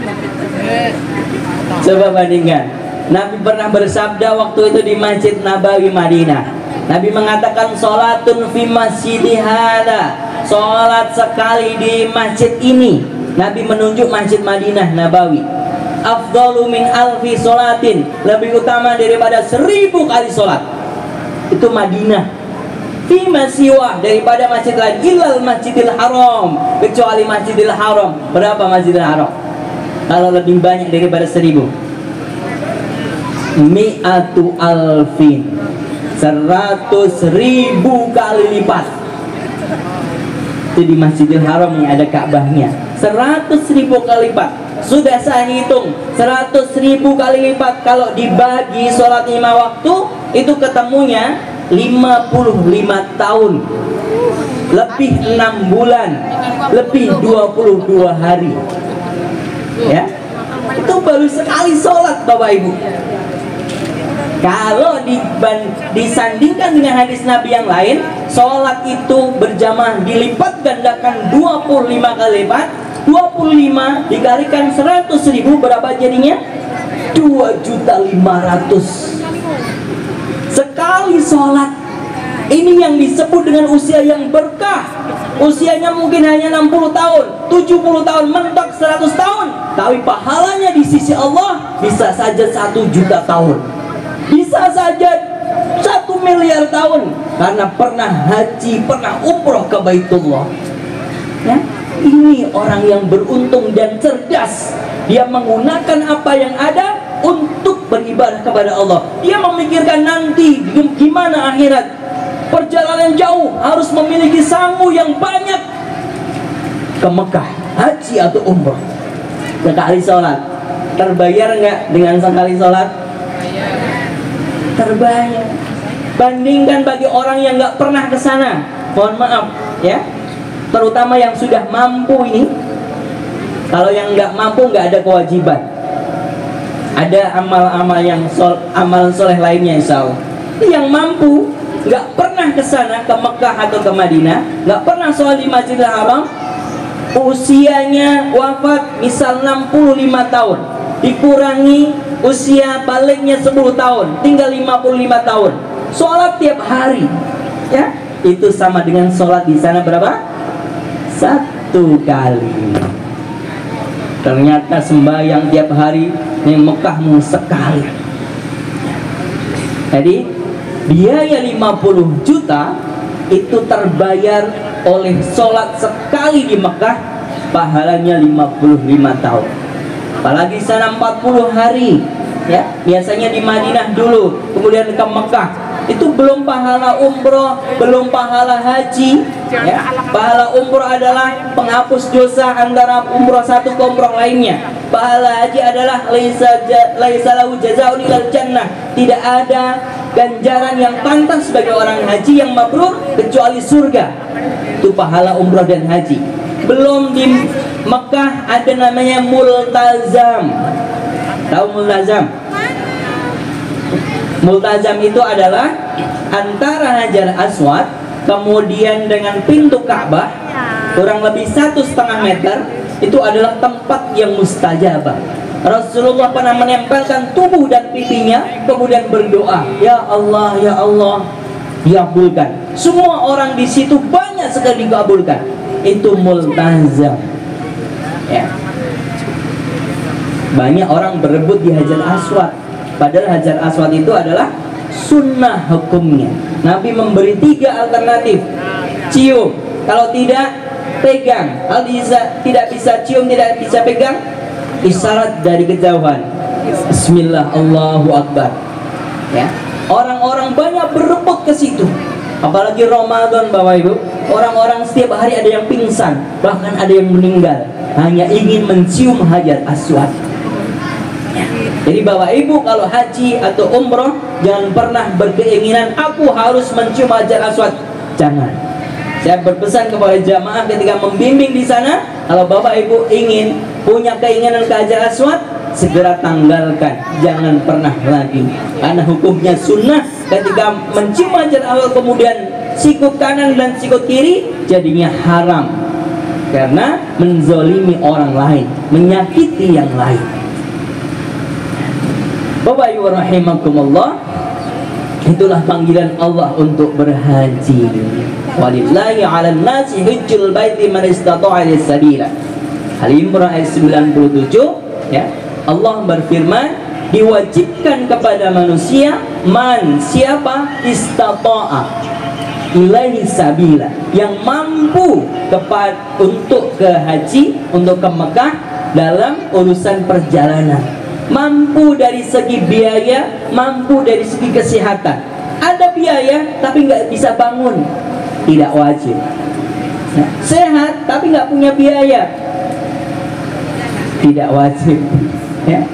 Coba bandingkan. Nabi pernah bersabda waktu itu di Masjid Nabawi Madinah. Nabi mengatakan sholatun fi masjidi hada, sholat sekali di masjid ini. Nabi menunjuk Masjid Madinah Nabawi. Afdalu min alfi sholatin, lebih utama daripada 1000 kali sholat. Itu Madinah. Fi masiwah, daripada masjid lain. Ilal masjidil haram, kecuali masjidil haram. Berapa masjidil haram? Kalau lebih banyak daripada 1000? Mi'atu alfin, 100.000 kali lipat. Itu di Masjidil Haram yang ada Ka'bahnya. 100.000 kali lipat. Sudah saya hitung 100.000 kali lipat. Kalau dibagi sholat 5 waktu, itu ketemunya 55 tahun, lebih 6 bulan, lebih 22 hari. Ya, itu baru sekali sholat Bapak Ibu. Kalau disandingkan dengan hadis Nabi yang lain, sholat itu berjamaah dilipat gandakan 25 kali lipat. 25 dikalikan 100.000 berapa jadinya? 2.500.000 sekali sholat. Ini yang disebut dengan usia yang berkah. Usianya mungkin hanya 60 tahun, 70 tahun, mentok 100 tahun, tapi pahalanya di sisi Allah bisa saja 1 juta tahun, bisa saja 1 miliar tahun, karena pernah haji, pernah umroh ke Baitullah. Ya, ini orang yang beruntung dan cerdas. Dia menggunakan apa yang ada untuk beribadah kepada Allah. Dia memikirkan nanti gimana akhirat. Perjalanan jauh, harus memiliki sangu yang banyak ke Mekah, haji atau umroh. Sekali sholat, terbayar nggak dengan sekali sholat? Terbayar. Bandingkan bagi orang yang nggak pernah ke sana, mohon maaf ya, terutama yang sudah mampu ini. Kalau yang nggak mampu nggak ada kewajiban, ada amal-amal yang amal soleh lainnya insya Allah. Yang mampu, nggak pernah ke sana, ke Mekah atau ke Madinah, nggak pernah sholat di Masjidil Haram, usianya wafat misal 65 tahun, dikurangi usia baliknya 10 tahun, tinggal 55 tahun, sholat tiap hari, ya, itu sama dengan sholat di sana berapa? 1 kali. Ternyata sembahyang tiap hari di Mekah sekali. Jadi biaya 50 juta itu terbayar oleh sholat sekali di Mekah, pahalanya 55 tahun. Apalagi sana 40 hari ya, biasanya di Madinah dulu, kemudian ke Mekah. Itu belum pahala umroh, belum pahala haji ya. Pahala umroh adalah penghapus dosa antara umroh satu ke umroh lainnya. Pahala haji adalah laisa lahu jazaa'un ilal jannah. Tidak ada ganjaran yang pantas bagi orang haji yang mabrur kecuali surga. Itu pahala umroh dan haji. Belum di Mekah ada namanya multazam. Tahu multazam? Multazam itu adalah antara Hajar Aswad kemudian dengan pintu Ka'bah kurang lebih 1,5 meter. Itu adalah tempat yang mustajabah. Rasulullah pernah menempelkan tubuh dan pipinya, kemudian berdoa, ya Allah, ya Allah, dikabulkan. Semua orang di situ banyak sekali dikabulkan. Itu multazam. Ya. Banyak orang berebut di Hajar Aswad. Padahal Hajar Aswad itu adalah sunnah hukumnya. Nabi memberi 3 alternatif. Cium, kalau tidak pegang. Kalau tidak bisa cium, tidak bisa pegang, isyarat dari kejauhan. Bismillah, Allahu Akbar. Ya, orang-orang banyak berebut ke situ. Apalagi Ramadan Bapak Ibu, orang-orang setiap hari ada yang pingsan, bahkan ada yang meninggal hanya ingin mencium Hajar Aswad. Jadi Bapak Ibu kalau haji atau umroh jangan pernah berkeinginan aku harus mencium Hajar Aswad. Jangan. Saya berpesan kepada jamaah ketika membimbing di sana, kalau Bapak Ibu ingin punya keinginan ke Hajar Aswad, segera tanggalkan, jangan pernah lagi. Karena hukumnya sunnah, ketika mencium Hajar Aswad kemudian sikut kanan dan sikut kiri, jadinya haram karena menzolimi orang lain, menyakiti yang lain. Bapak Ibu rahimakumullah, itulah panggilan Allah untuk berhaji. Walillahi 'alan nasi hajjul baiti man istata'a ilaihi sabila. Al-Imran ayat 97 ya. Allah berfirman, diwajibkan kepada manusia man, siapa, istata'a ilaihi sabila, yang mampu untuk ke haji, untuk ke Mekah dalam urusan perjalanan. Mampu dari segi biaya, mampu dari segi kesehatan. Ada biaya tapi nggak bisa bangun, tidak wajib. Nah, sehat tapi nggak punya biaya, tidak wajib. Ya.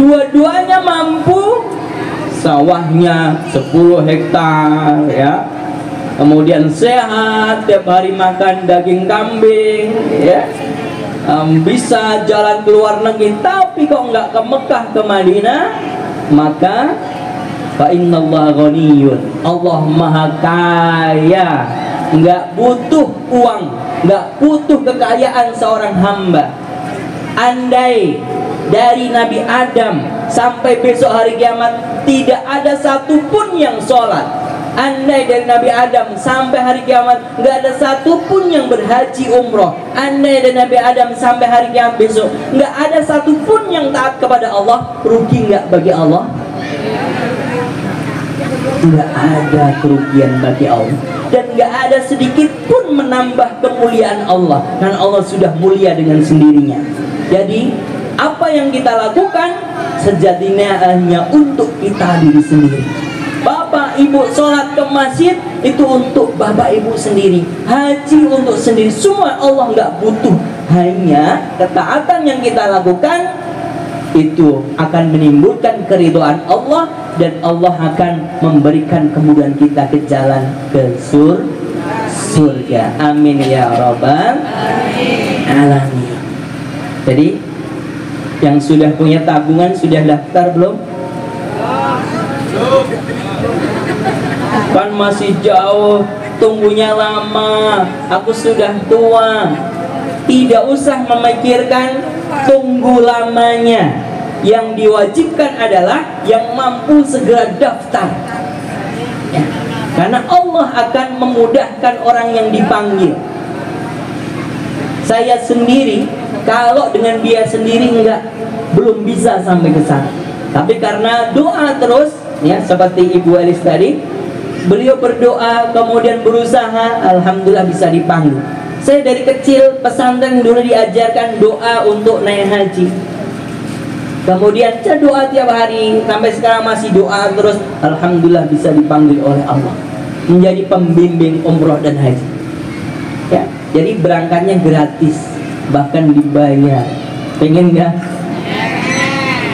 Dua-duanya mampu, sawahnya 10 hektar ya, kemudian sehat, tiap hari makan daging kambing ya, bisa jalan ke luar negeri, tapi kok nggak ke Mekah, ke Madinah, maka fa innallaha ghaniyun, Allah maha kaya, nggak butuh uang, nggak butuh kekayaan seorang hamba. Andai dari Nabi Adam sampai besok hari kiamat tidak ada satupun yang sholat, andai dari Nabi Adam sampai hari kiamat nggak ada satupun yang berhaji umroh, andai dari Nabi Adam sampai hari kiamat besok nggak ada satupun yang taat kepada Allah, rugi nggak bagi Allah? Tidak ada kerugian bagi Allah, dan nggak ada sedikit pun menambah kemuliaan Allah, karena Allah sudah mulia dengan sendirinya. Jadi apa yang kita lakukan sejatinya hanya untuk kita diri sendiri. Bapak Ibu sholat ke masjid itu untuk Bapak Ibu sendiri, haji untuk sendiri, semua Allah nggak butuh. Hanya ketaatan yang kita lakukan itu akan menimbulkan keridhaan Allah, dan Allah akan memberikan kemudahan kita ke jalan ke surga. Amin ya rabbal alamin. Jadi yang sudah punya tabungan sudah daftar belum? Kan masih jauh, tunggunya lama, aku sudah tua. Tidak usah memikirkan tunggu lamanya. Yang diwajibkan adalah yang mampu segera daftar ya. Karena Allah akan memudahkan orang yang dipanggil. Saya sendiri kalau dengan dia sendiri belum bisa sampai ke sana. Tapi karena doa terus ya, seperti Ibu Elis tadi, beliau berdoa kemudian berusaha, alhamdulillah bisa dipanggil. Saya dari kecil pesantren dulu diajarkan doa untuk naik haji. Kemudian saya doa tiap hari sampai sekarang masih doa terus, alhamdulillah bisa dipanggil oleh Allah menjadi pembimbing umroh dan haji. Ya, jadi berangkatnya gratis, bahkan dibayar. Pengen nggak?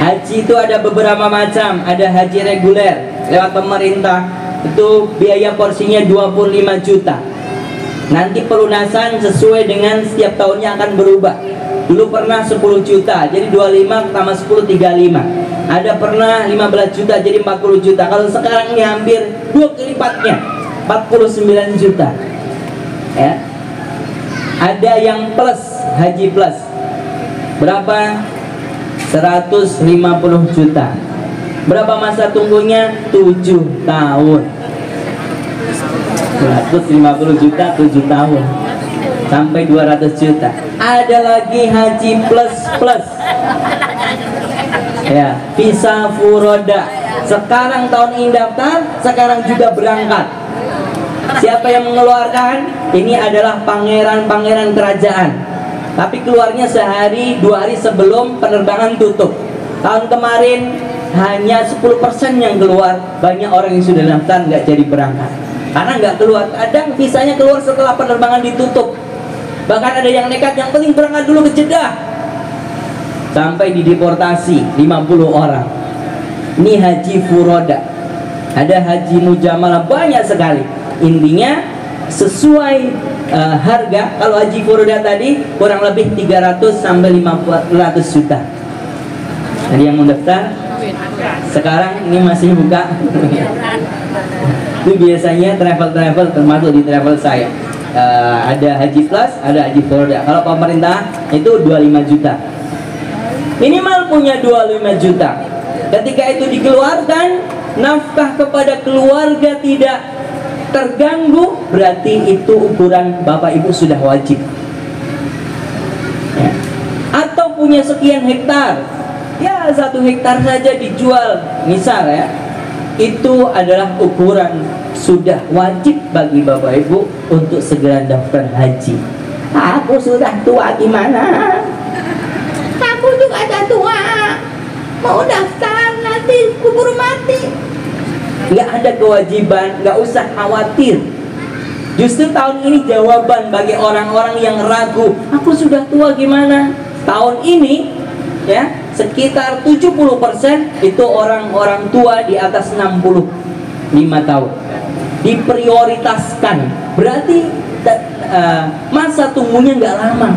Haji itu ada beberapa macam. Ada haji reguler lewat pemerintah, itu biaya porsinya 25 juta. Nanti pelunasan sesuai dengan setiap tahunnya akan berubah. Dulu pernah 10 juta, jadi 25 tambah 10 35. Ada pernah 15 juta jadi 40 juta. Kalau sekarang ini hampir 2 kali lipatnya, 49 juta. Ya. Ada yang plus, haji plus. Berapa? 150 juta. Berapa masa tunggunya? 7 tahun. 150 juta 7 tahun sampai 200 juta. Ada lagi haji plus ya, visa furoda. Sekarang tahun ini daftar, sekarang juga berangkat. Siapa yang mengeluarkan? Ini adalah pangeran-pangeran kerajaan, tapi keluarnya sehari 2 hari sebelum penerbangan tutup. Tahun kemarin hanya 10% yang keluar, banyak orang yang sudah daftar nggak jadi berangkat. karena nggak keluar. Kadang visanya keluar setelah penerbangan ditutup. Bahkan ada yang nekat, yang penting berangkat dulu ke Jeddah, sampai dideportasi 50 orang. Ini haji furoda, ada haji mujamalah, banyak sekali. Intinya sesuai harga. Kalau haji furoda tadi kurang lebih 300 sampai 500 juta. Jadi yang mendaftar sekarang ini masih buka. Itu biasanya travel termasuk di travel saya. Ada haji plus, ada haji furoda. Kalau pemerintah itu 25 juta. Minimal punya 25 juta. Ketika itu dikeluarkan, nafkah kepada keluarga tidak terganggu, berarti itu ukuran Bapak Ibu sudah wajib. Ya. Atau punya sekian hektar, ya 1 hektar saja dijual, misal ya, itu adalah ukuran sudah wajib bagi Bapak Ibu untuk segera daftar haji. Aku sudah tua gimana? Aku juga ada tua, mau daftar nanti kubur mati. Nggak ada kewajiban, nggak usah khawatir. Justru tahun ini jawaban bagi orang-orang yang ragu, aku sudah tua gimana? Tahun ini ya sekitar 70% itu orang-orang tua di atas 65 tahun diprioritaskan. Berarti masa tunggunya nggak lama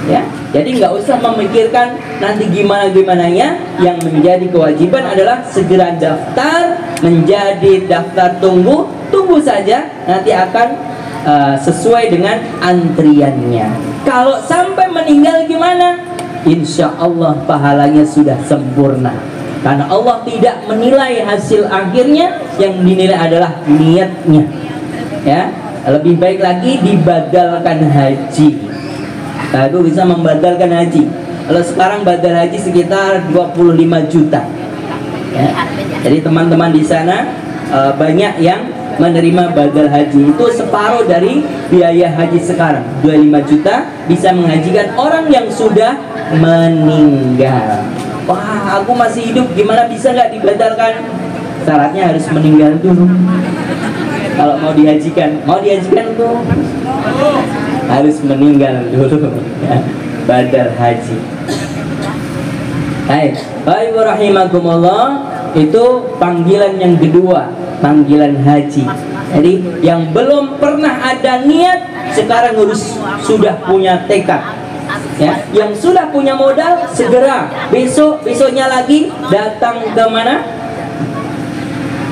ya. Jadi nggak usah memikirkan nanti gimana-gimananya. Yang menjadi kewajiban adalah segera daftar, menjadi daftar tunggu. Tunggu saja, nanti akan sesuai dengan antriannya. Kalau sampai meninggal gimana? Insya Allah pahalanya sudah sempurna. Karena Allah tidak menilai hasil akhirnya, yang dinilai adalah niatnya. Ya, lebih baik lagi dibadalkan haji. Aku bisa membadalkan haji. Kalau sekarang badal haji sekitar 25 juta. Ya. Jadi teman-teman di sana banyak yang menerima badal haji. Itu separuh dari biaya haji sekarang. 25 juta bisa menghajikan orang yang sudah meninggal. Wah, aku masih hidup, gimana bisa nggak dibadalkan? Syaratnya harus meninggal dulu. Kalau mau dihajikan tuh harus meninggal dulu ya, badal haji. Hai, baik rahimakumullah, itu panggilan yang kedua, panggilan haji. Jadi yang belum pernah ada niat sekarang sudah punya tekad. Ya, yang sudah punya modal segera besoknya lagi datang ke mana?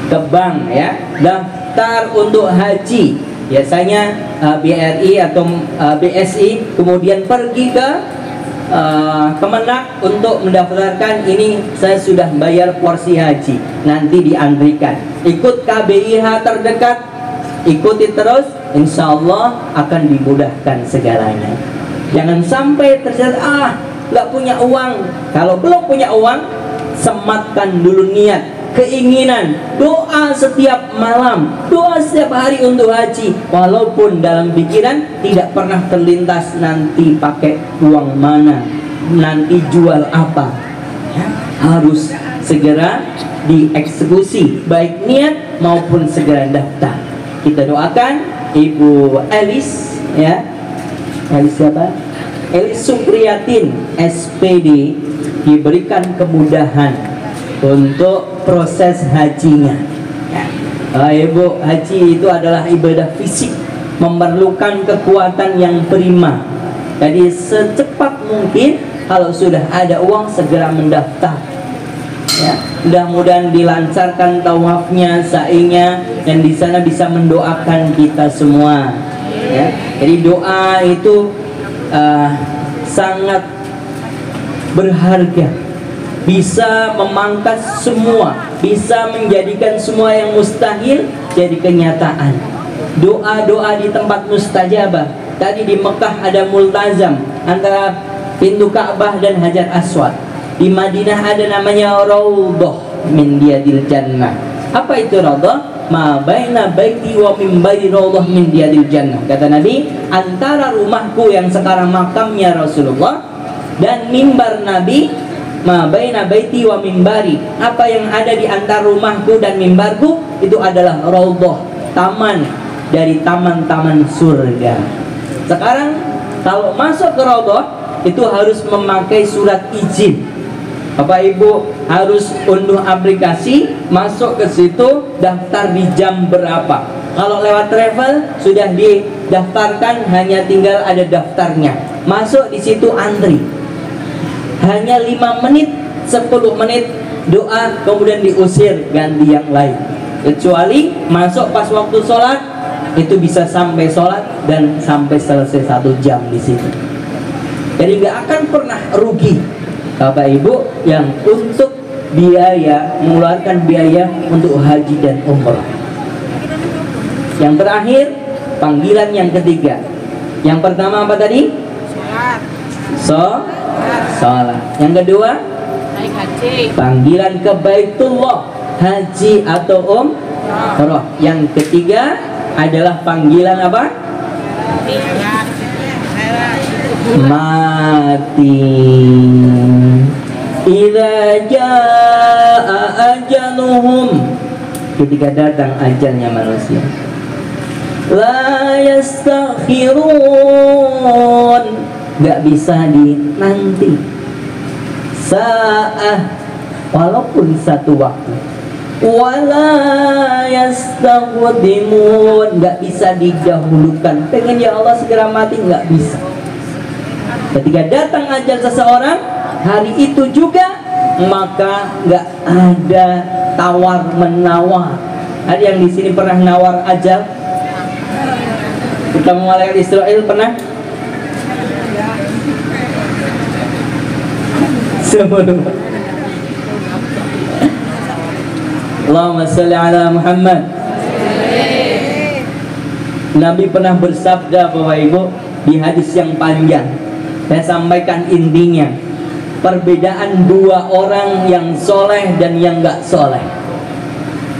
Ke bank ya, daftar untuk haji. Biasanya BRI atau BSI, kemudian pergi ke Kemenak untuk mendaftarkan, ini saya sudah bayar porsi haji, nanti diantrikan. Ikut KBIH terdekat, ikuti terus, insya Allah akan dimudahkan segalanya. Jangan sampai terjadi nggak punya uang. Kalau belum punya uang, sematkan dulu niat, keinginan, doa setiap malam, doa setiap hari untuk haji. Walaupun dalam pikiran tidak pernah terlintas nanti pakai uang mana, nanti jual apa ya, harus segera dieksekusi, baik niat maupun segera daftar. Kita doakan Ibu Elis ya, Elis siapa? Elis Supriyatin SPD, diberikan kemudahan untuk proses hajinya ya. Ibu, haji itu adalah ibadah fisik, memerlukan kekuatan yang prima. Jadi secepat mungkin kalau sudah ada uang segera mendaftar ya. Mudah-mudahan dilancarkan tawafnya, sa'inya, dan di sana bisa mendoakan kita semua ya. Jadi doa itu sangat berharga, bisa memangkas semua, bisa menjadikan semua yang mustahil jadi kenyataan. Doa-doa di tempat mustajabah. Tadi di Mekah ada multazam antara pintu Ka'bah dan Hajar Aswad. Di Madinah ada namanya Raudhah min Riyadil Jannah. Apa itu Raudhah? Ma baina baiti wa mimbai Raudhah min Riyadil Jannah. Kata Nabi, antara rumahku yang sekarang makamnya Rasulullah dan mimbar Nabi ma baina baiti wa mimbari, apa yang ada di antara rumahku dan mimbarku itu adalah raudhah, taman dari taman-taman surga. Sekarang kalau masuk ke raudhah itu harus memakai surat izin. Bapak Ibu harus unduh aplikasi, masuk ke situ, daftar di jam berapa. Kalau lewat travel sudah didaftarkan, hanya tinggal ada daftarnya. Masuk di situ antri. Hanya 5 menit, 10 menit doa, kemudian diusir ganti yang lain. Kecuali masuk pas waktu sholat, itu bisa sampai sholat dan sampai selesai 1 jam di situ. Jadi nggak akan pernah rugi Bapak Ibu yang untuk biaya, mengeluarkan biaya untuk haji dan umrah. Yang terakhir, panggilan yang ketiga. Yang pertama apa tadi? Sholat. Yang kedua, naik haji. panggilan ke Baitullah, haji atau umrah. Yang ketiga adalah panggilan apa? Mati. Idza jaa ajaluhum, ketika datang ajalnya manusia. La yastakhirun, nggak bisa dinanti. Sa'ah, walaupun satu waktu. Wala yastaqdimun, nggak bisa didahulukan. Pengen ya Allah segera mati, nggak bisa. Ketika datang ajal seseorang, hari itu juga maka nggak ada tawar menawar. Ada yang di sini pernah nawar ajal? Kita malaikat Israel pernah? Sebelum Allahumma salli ala Muhammad. Nabi pernah bersabda Bapak Ibu di hadis yang panjang. Saya sampaikan intinya. Perbedaan dua orang yang soleh dan yang gak soleh.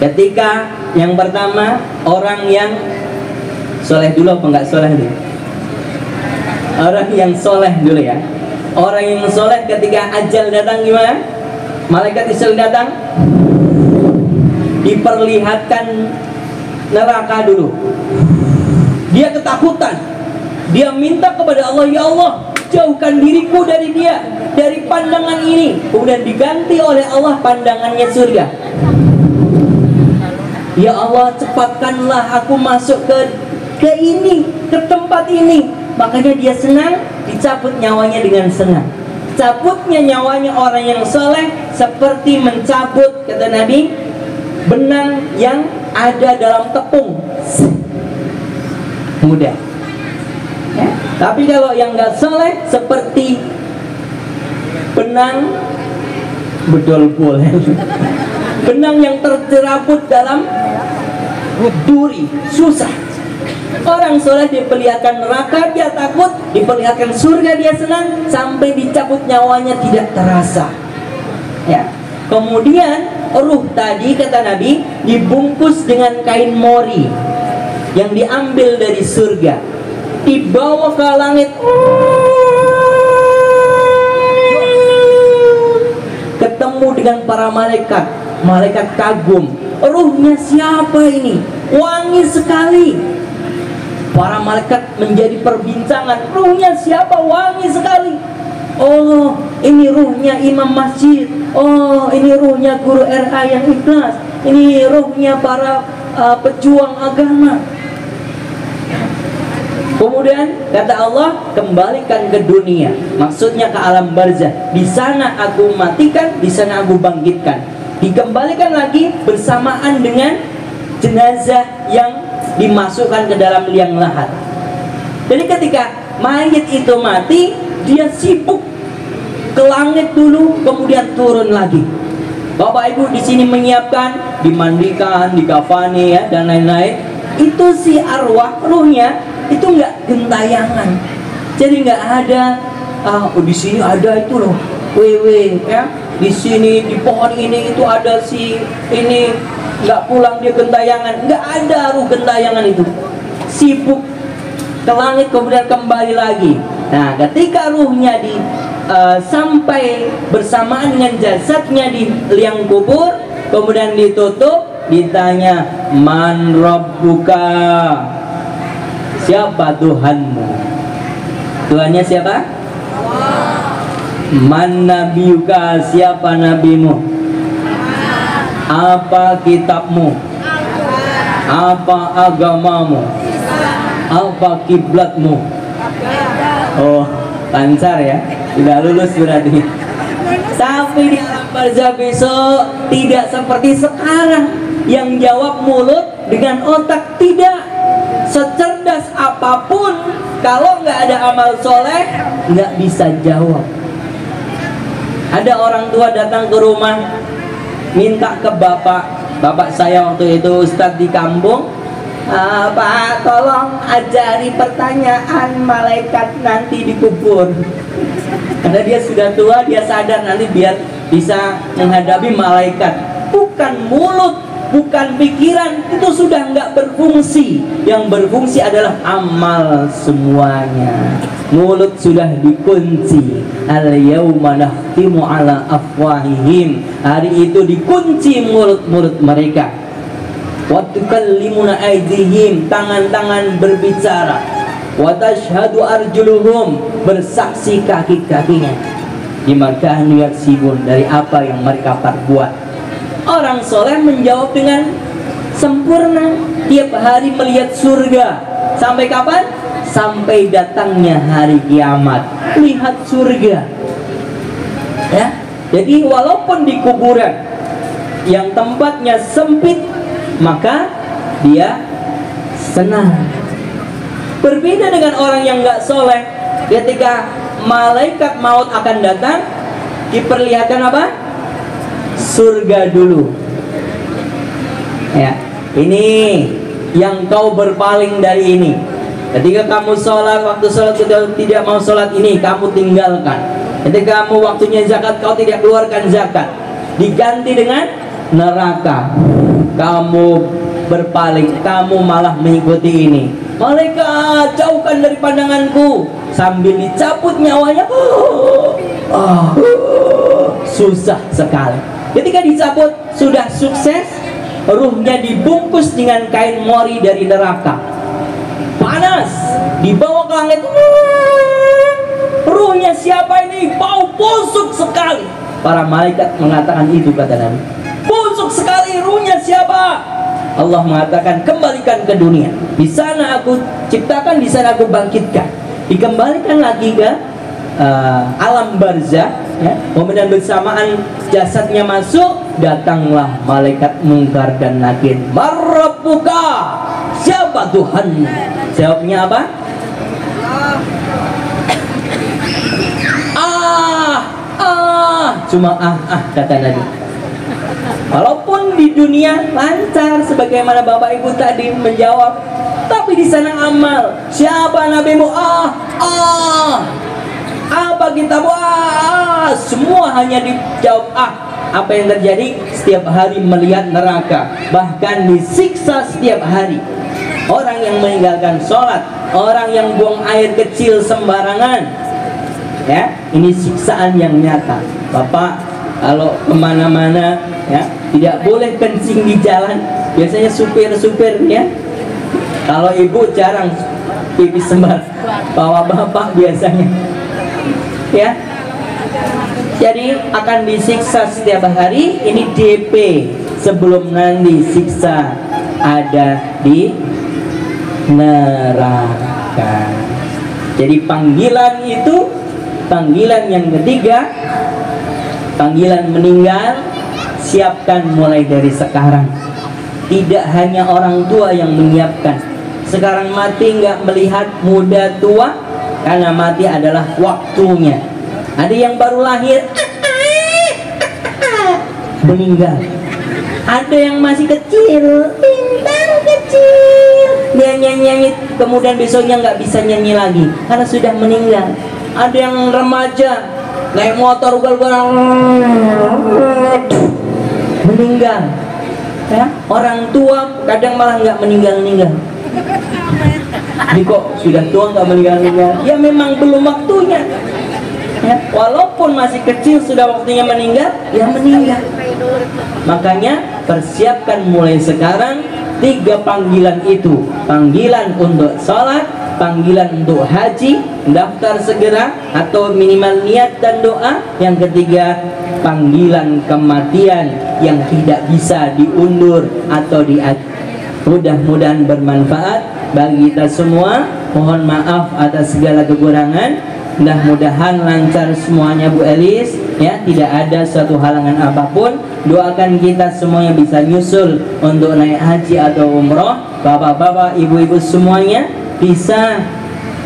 Ketika yang pertama, orang yang soleh dulu apa gak soleh dulu? Orang yang soleh dulu ya. Orang yang soleh ketika ajal datang gimana? Malaikat Israel datang, diperlihatkan neraka dulu. Dia ketakutan. Dia minta kepada Allah, ya Allah, jauhkan diriku dari dia, dari pandangan ini. Kemudian diganti oleh Allah pandangannya surga. Ya Allah, cepatkanlah aku masuk ke ini, ke tempat ini. Makanya dia senang, dicabut nyawanya dengan senang. Cabutnya nyawanya orang yang soleh seperti mencabut, kata Nabi, benang yang ada dalam tepung. Mudah ya? Tapi kalau yang nggak soleh seperti benang bedol boleh. Benang yang tercerabut dalam duri, susah. Orang soleh diperlihatkan neraka, dia takut. Diperlihatkan surga, dia senang. Sampai dicabut nyawanya tidak terasa ya. Kemudian ruh tadi, kata Nabi, dibungkus dengan kain mori yang diambil dari surga, dibawa ke langit, ketemu dengan para malaikat. Malaikat kagum, ruhnya siapa ini? Wangi sekali. Para malaikat menjadi perbincangan, ruhnya siapa? Wangi sekali. Oh, ini ruhnya imam masjid. Oh, ini ruhnya guru RA yang ikhlas. Ini ruhnya para pejuang agama. Kemudian kata Allah, kembalikan ke dunia. Maksudnya ke alam barzah. Di sana aku matikan, di sana aku bangkitkan. Dikembalikan lagi bersamaan dengan jenazah yang dimasukkan ke dalam liang lahat. Jadi ketika mayit itu mati, dia sibuk ke langit dulu, kemudian turun lagi. Bapak Ibu di sini menyiapkan, dimandikan, dikafani ya, dan lain-lain. Itu si arwah ruhnya itu nggak gentayangan. Jadi nggak ada di sini ada itu loh, wewe ya. Di sini di pohon ini itu ada si ini, nggak pulang dia gentayangan. Nggak ada ruh gentayangan itu. Sibuk ke langit kemudian kembali lagi. Nah, ketika ruhnya sampai bersamaan dengan jasadnya di liang kubur, kemudian ditutup, ditanya, man rabbuka, siapa Tuhanmu? Tuhannya siapa? Man nabiyuka, siapa nabimu? Apa kitabmu? Apa agamamu? Apa kiblatmu? Oh, lancar ya, sudah lulus berarti. Tapi di alam barzah besok tidak seperti sekarang, yang jawab mulut dengan otak. Tidak. Secerdas apapun, kalau nggak ada amal soleh, nggak bisa jawab. Ada orang tua datang ke rumah, minta ke bapak saya waktu itu ustadz di kampung, Pak, tolong ajari pertanyaan malaikat nanti dikubur. Karena dia sudah tua, dia sadar nanti biar bisa menghadapi malaikat. Bukan mulut, bukan pikiran, itu sudah nggak berfungsi. Yang berfungsi adalah amal semuanya. Mulut sudah dikunci. Al-yawma nakhtimu ala afwahihim. Hari itu dikunci mulut-mulut mereka. Wa tukallimuna aydihim, tangan-tangan berbicara. Wa tashhadu arjuluhum, bersaksi kaki-kakinya. Bima kanu yaksibun, dari apa yang mereka perbuat. Orang soleh menjawab dengan sempurna. Tiap hari melihat surga. Sampai kapan? Sampai datangnya hari kiamat. Lihat surga. Ya. Jadi walaupun di kuburan yang tempatnya sempit, maka dia senang. Berbeda dengan orang yang nggak soleh. Ketika malaikat maut akan datang, diperlihatkan apa? Surga dulu. Ya, ini yang kau berpaling dari ini. Ketika kamu sholat, waktu sholat tidak mau sholat ini, kamu tinggalkan. Ketika kamu waktunya zakat, kau tidak keluarkan zakat, diganti dengan neraka. Kamu berpaling, kamu malah mengikuti ini. Malaikat, jauhkan dari pandanganku. Sambil dicabut nyawanya, susah sekali. Ketika dicabut, sudah sukses. Ruhnya dibungkus dengan kain mori dari neraka. Panas, dibawa ke langit. Ruhnya siapa ini? Bau busuk sekali. Para malaikat mengatakan itu, kata Nabi. Busuk sekali, ruhnya siapa? Allah mengatakan, kembalikan ke dunia. Di sana aku ciptakan, di sana aku bangkitkan. Dikembalikan lagi ke alam barzah. Ya. Kemudian bersamaan jasadnya masuk, datanglah malaikat mungkar dan nakir. Marrabbuka, siapa Tuhan? Jawabnya apa? Cuma kata Nabi. Walaupun di dunia lancar sebagaimana Bapak Ibu tadi menjawab, tapi di sana amal. Siapa nabimu? Apa kitabmu? Semua hanya dijawab Apa yang terjadi? Setiap hari melihat neraka, bahkan disiksa setiap hari. Orang yang meninggalkan sholat, orang yang buang air kecil sembarangan, ya, ini siksaan yang nyata. Bapak kalau kemana-mana, ya, tidak boleh kencing di jalan. Biasanya supir-supir, ya. Kalau ibu jarang pipis sembar, bawa bapak biasanya, ya. Jadi akan disiksa setiap hari. Ini DP sebelum nanti siksa ada di neraka. Jadi panggilan itu, panggilan yang ketiga, panggilan meninggal, siapkan mulai dari sekarang. Tidak hanya orang tua yang menyiapkan. Sekarang mati nggak melihat muda tua, karena mati adalah waktunya. Ada yang baru lahir meninggal. Ada yang masih kecil, bintang kecil, dia nyanyi, kemudian besoknya nggak bisa nyanyi lagi karena sudah meninggal. Ada yang remaja naik motor ugal-ugalan meninggal. Ya, orang tua kadang malah nggak meninggal. Ini kok sudah tua nggak meninggal? Ya memang belum waktunya. Ya, walaupun masih kecil sudah waktunya meninggal, ya meninggal. Makanya persiapkan mulai sekarang 3 panggilan itu: panggilan untuk sholat, panggilan untuk haji, daftar segera atau minimal niat dan doa. Yang ketiga, panggilan kematian yang tidak bisa diundur atau diatur. Mudah-mudahan bermanfaat bagi kita semua. Mohon maaf atas segala kekurangan. Mudah-mudahan lancar semuanya Bu Elis, ya, tidak ada suatu halangan apapun. Doakan kita semuanya bisa nyusul untuk naik haji atau umroh. Bapak-bapak, ibu-ibu semuanya bisa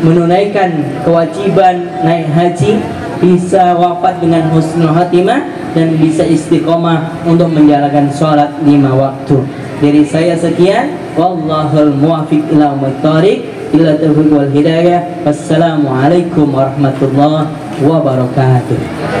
menunaikan kewajiban naik haji, bisa wafat dengan husnul khatimah, dan bisa istiqomah untuk menjalankan sholat 5 waktu. Dari saya sekian, wallahul muwaffiq ila thoriq, ila taufiq wal hidayah. Wassalamualaikum warahmatullahi wabarakatuh.